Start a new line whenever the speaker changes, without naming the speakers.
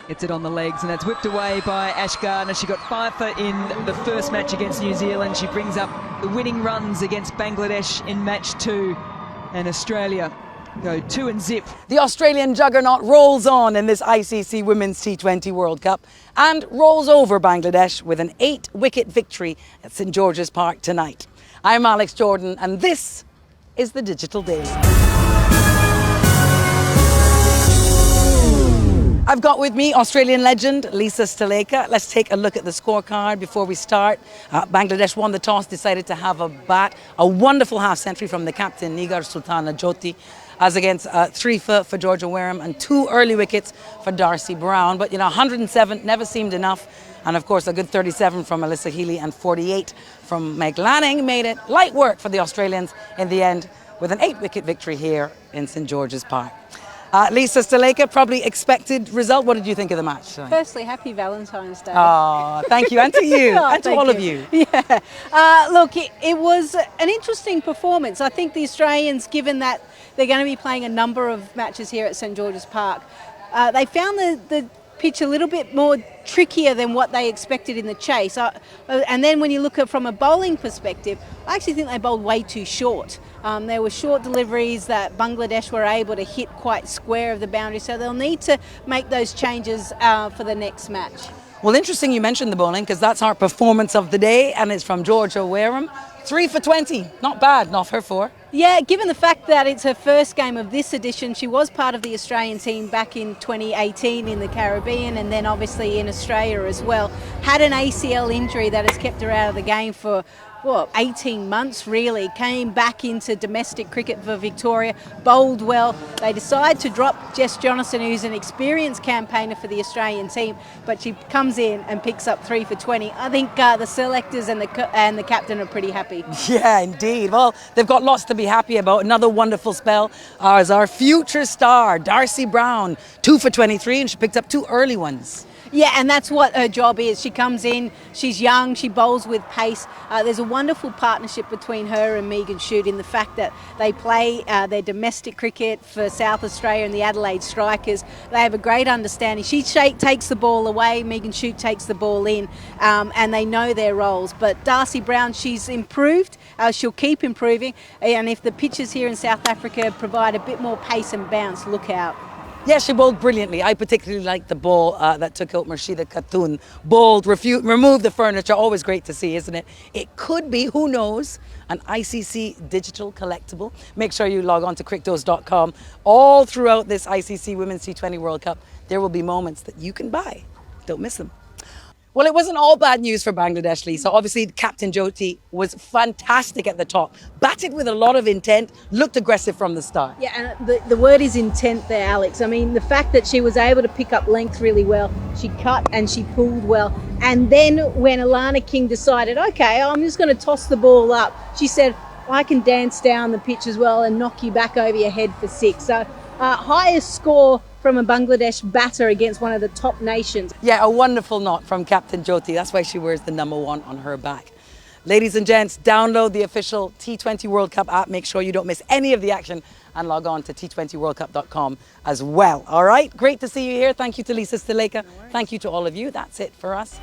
Gets it on the legs, and it's whipped away by Ash Gardner. She got 5 for in the first match against New Zealand. She brings up the winning runs against Bangladesh in match 2, and Australia go 2-0.
The Australian juggernaut rolls on in this ICC Women's T20 World Cup and rolls over Bangladesh with an 8-wicket victory at St George's Park tonight. I'm Alex Jordan, and this is the Digital Daily. I've got with me Australian legend Lisa Sthalekar. Let's take a look at the scorecard before we start. Bangladesh won the toss, decided to have a bat. A wonderful half-century from the captain, Nigar Sultana Jyoti, as against 3 for Georgia Wareham and 2 early wickets for Darcy Brown. But, 107 never seemed enough. And, of course, a good 37 from Alyssa Healy and 48 from Meg Lanning made it light work for the Australians in the end with an 8-wicket victory here in St George's Park. Lisa Sthalekar, probably expected result. What did you think of the match?
Firstly, happy Valentine's Day.
Oh, thank you. And to you.
Oh,
and to all of you.
Yeah. Look, it was an interesting performance. I think the Australians, given that they're going to be playing a number of matches here at St George's Park, they found the pitch a little bit more trickier than what they expected in the chase. And then when you look at from a bowling perspective, I actually think they bowled way too short. There were short deliveries that Bangladesh were able to hit quite square of the boundary, so they'll need to make those changes for the next match.
Well, interesting you mentioned the bowling, because that's our performance of the day, and it's from Georgia Wareham. 3 for 20, not bad, not her 4.
Yeah, given the fact that it's her first game of this edition, she was part of the Australian team back in 2018 in the Caribbean, and then obviously in Australia as well. Had an ACL injury that has kept her out of the game for 18 months really. Came back into domestic cricket for Victoria, bowled well. They decide to drop Jess Jonathan, who's an experienced campaigner for the Australian team, but she comes in and picks up 3 for 20. I think the selectors and the captain are pretty happy.
Yeah, indeed. Well, they've got lots to be happy about. Another wonderful spell as our future star, Darcy Brown, 2 for 23, and she picked up 2 early ones.
Yeah, and that's what her job is. She comes in, she's young, she bowls with pace. There's a wonderful partnership between her and Megan Shute in the fact that they play their domestic cricket for South Australia and the Adelaide Strikers. They have a great understanding. She takes the ball away, Megan Shute takes the ball in, and they know their roles. But Darcy Brown, she's improved. She'll keep improving. And if the pitches here in South Africa provide a bit more pace and bounce, look out.
Yeah, she bowled brilliantly. I particularly liked the ball that took out Murshida Khatun. Bowled, removed the furniture. Always great to see, isn't it? It could be, who knows, an ICC digital collectible. Make sure you log on to crictos.com. All throughout this ICC Women's T20 World Cup, there will be moments that you can buy. Don't miss them. Well, it wasn't all bad news for Bangladesh, Lisa. Obviously, Captain Jyoti was fantastic at the top. Batted with a lot of intent, looked aggressive from the start.
Yeah, and the word is intent there, Alex. I mean, the fact that she was able to pick up length really well, she cut and she pulled well. And then when Alana King decided, okay, I'm just going to toss the ball up, she said, I can dance down the pitch as well and knock you back over your head for 6. So, highest score from a Bangladesh batter against one of the top nations.
Yeah, a wonderful knot from Captain Jyoti. That's why she wears the number 1 on her back. Ladies and gents, download the official T20 World Cup app. Make sure you don't miss any of the action and log on to t20worldcup.com as well. All right, great to see you here. Thank you to Lisa Sthalekar. Thank you to all of you. That's it for us.